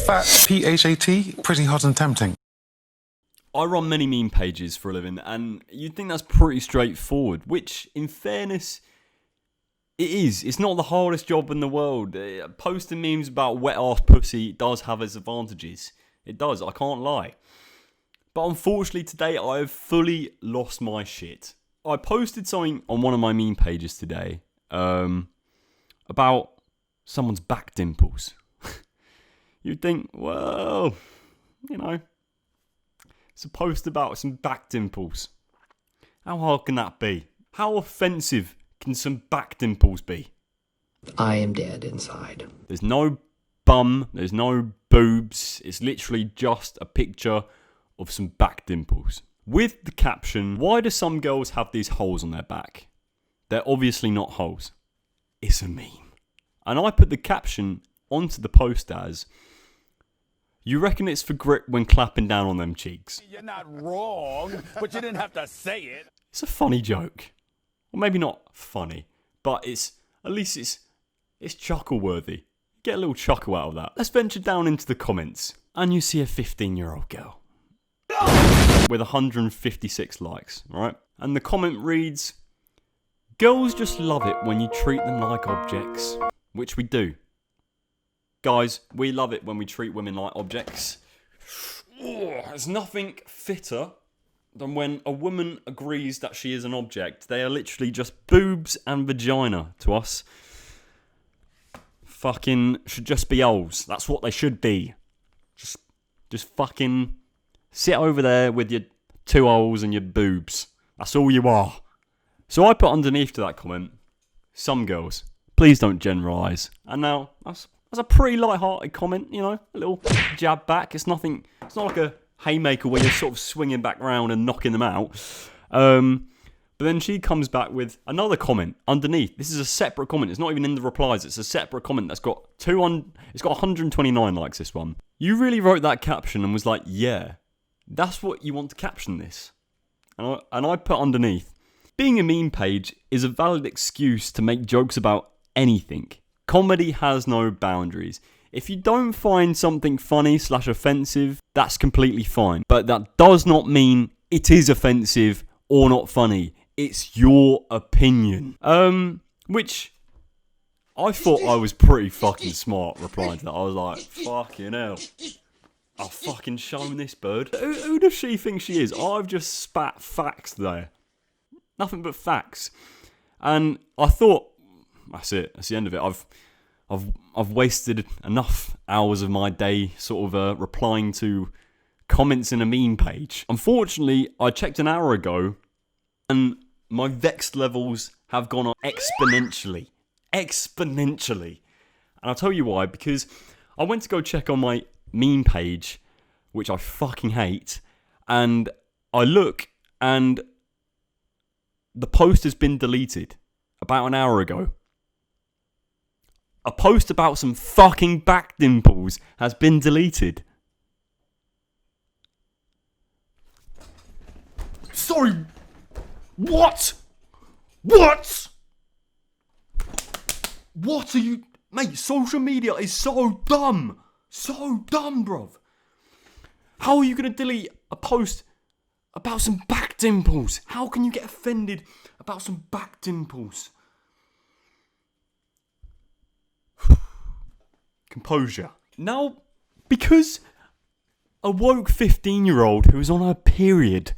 Phat, P-H-A-T, pretty hot and tempting. I run many meme pages for a living, and you'd think that's pretty straightforward, which, in fairness, it is. It's not the hardest job in the world. Posting memes about wet-ass pussy does have its advantages. It does, I can't lie. But unfortunately today, I have fully lost my shit. I posted something on one of my meme pages today about someone's back dimples. You'd think, well, you know, it's a post about some back dimples. How hard can that be? How offensive can some back dimples be? I am dead inside. There's no bum, there's no boobs. It's literally just a picture of some back dimples. With the caption, why do some girls have these holes on their back? They're obviously not holes. It's a meme. And I put the caption onto the post as, you reckon it's for grip when clapping down on them cheeks? You're not wrong, but you didn't have to say it. It's a funny joke. Or maybe not funny, but at least it's chuckle worthy. Get a little chuckle out of that. Let's venture down into the comments. And you see a 15-year-old girl with 156 likes, right? And the comment reads, girls just love it when you treat them like objects. Which we do. Guys, we love it when we treat women like objects. There's nothing fitter than when a woman agrees that she is an object. They are literally just boobs and vagina to us. Fucking should just be holes. That's what they should be. Just fucking sit over there with your two holes and your boobs. That's all you are. So I put underneath to that comment, some girls, please don't generalise. And now, that's a pretty light-hearted comment, you know, a little jab back. It's not like a haymaker where you're sort of swinging back round and knocking them out. But then she comes back with another comment underneath. This is a separate comment. It's not even in the replies. It's a separate comment that's got it's got 129 likes, this one. You really wrote that caption and was like, yeah, that's what you want to caption this. And I put underneath, being a meme page is a valid excuse to make jokes about anything. Comedy has no boundaries. If you don't find something funny / offensive, that's completely fine. But that does not mean it is offensive or not funny. It's your opinion. Which I thought I was pretty fucking smart replying to that. I was like, fucking hell. I'll fucking show this bird. Who does she think she is? I've just spat facts there. Nothing but facts. And I thought, that's it. That's the end of it. I've wasted enough hours of my day sort of replying to comments in a meme page. Unfortunately, I checked an hour ago and my vexed levels have gone up exponentially. Exponentially. And I'll tell you why. Because I went to go check on my meme page, which I fucking hate, and I look and the post has been deleted about an hour ago. A post about some fucking back dimples has been deleted. Sorry. What? What? What are you... Mate, social media is so dumb. So dumb, bruv. How are you going to delete a post about some back dimples? How can you get offended about some back dimples? Composure. Now, because a woke 15-year-old who is on her period,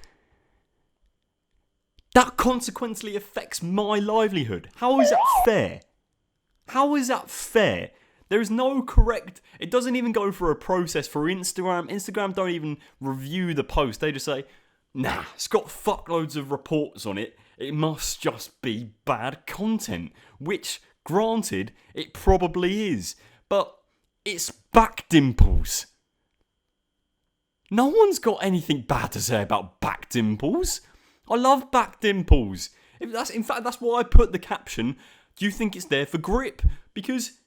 that consequently affects my livelihood. How is that fair? How is that fair? There is no correct... It doesn't even go through a process for Instagram. Instagram don't even review the post. They just say, nah, it's got fuckloads of reports on it. It must just be bad content. Which, granted, it probably is. But it's back dimples. No one's got anything bad to say about back dimples. I love back dimples. In fact, that's why I put the caption, do you think it's there for grip? Because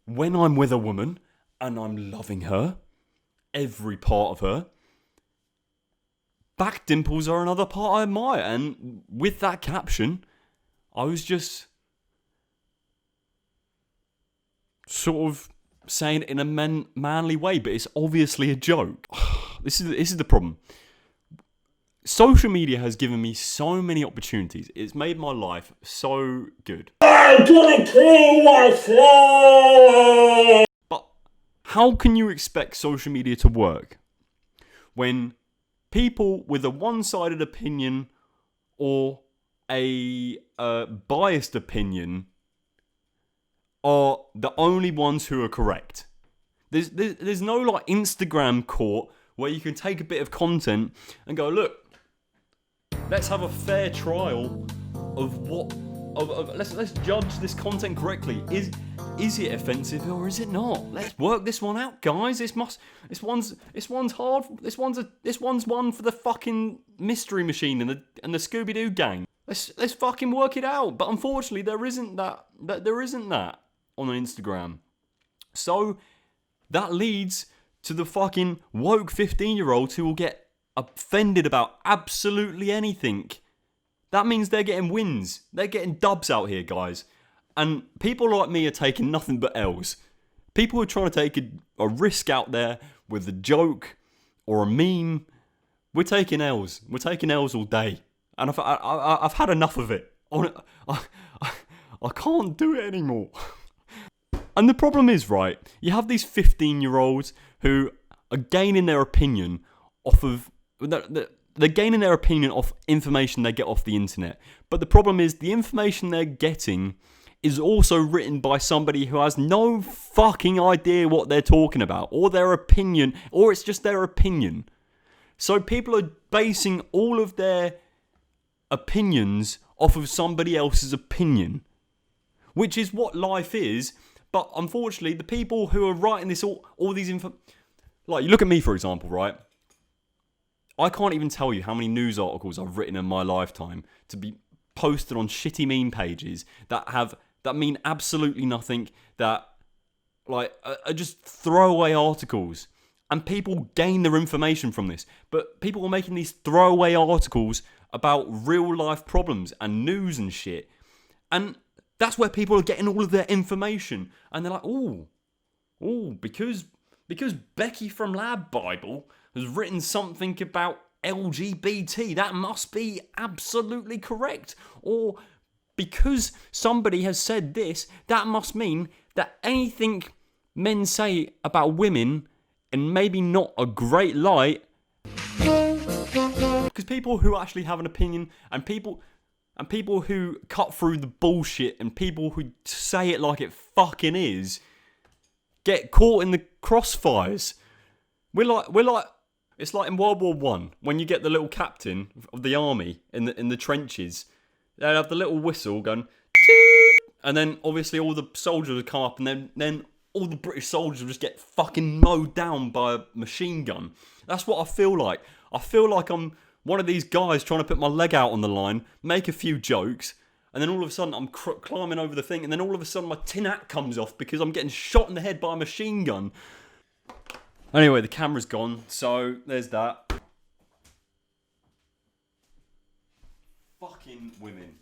when I'm with a woman and I'm loving her, every part of her, back dimples are another part I admire. And with that caption, I was just sort of saying it in a manly way, but it's obviously a joke. This is the problem. Social media has given me so many opportunities. It's made my life so good. I'm gonna kill myself! But how can you expect social media to work when people with a one-sided opinion or a biased opinion are the only ones who are correct? There's no like Instagram court where you can take a bit of content and go, look, let's have a fair trial of what. Let's judge this content correctly. Is it offensive or is it not? Let's work this one out, guys. This one's hard. This one's one for the fucking mystery machine and the Scooby Doo gang. Let's fucking work it out. But unfortunately, there isn't that on Instagram. So that leads to the fucking woke 15-year-olds who will get offended about absolutely anything. That means they're getting wins. They're getting dubs out here, guys. And people like me are taking nothing but L's. People who are trying to take a risk out there with a joke or a meme, we're taking L's. We're taking L's all day. And I've had enough of it. I can't do it anymore. And the problem is, right, you have these 15-year-olds who are gaining their opinion off of... They're gaining their opinion off information they get off the internet. But the problem is the information they're getting is also written by somebody who has no fucking idea what they're talking about, or their opinion, or it's just their opinion. So people are basing all of their opinions off of somebody else's opinion, which is what life is. But unfortunately, the people who are writing this, all these like, you look at me, for example, right? I can't even tell you how many news articles I've written in my lifetime to be posted on shitty meme pages that mean absolutely nothing, that like are just throwaway articles. And people gain their information from this. But people are making these throwaway articles about real life problems and news and shit. And that's where people are getting all of their information. And they're like, oh, because Becky from Lab Bible has written something about LGBT, that must be absolutely correct. Or because somebody has said this, that must mean that anything men say about women, and maybe not a great light, because people who actually have an opinion, and people who cut through the bullshit, and people who say it like it fucking is, get caught in the crossfires. We're like it's like in World War One when you get the little captain of the army in the trenches. They'd have the little whistle going, and then obviously all the soldiers would come up, and then all the British soldiers would just get fucking mowed down by a machine gun. That's what I feel like. I feel like I'm one of these guys trying to put my leg out on the line, make a few jokes, and then all of a sudden I'm climbing over the thing, and then all of a sudden my tin hat comes off because I'm getting shot in the head by a machine gun. Anyway, the camera's gone, so there's that. Fucking women.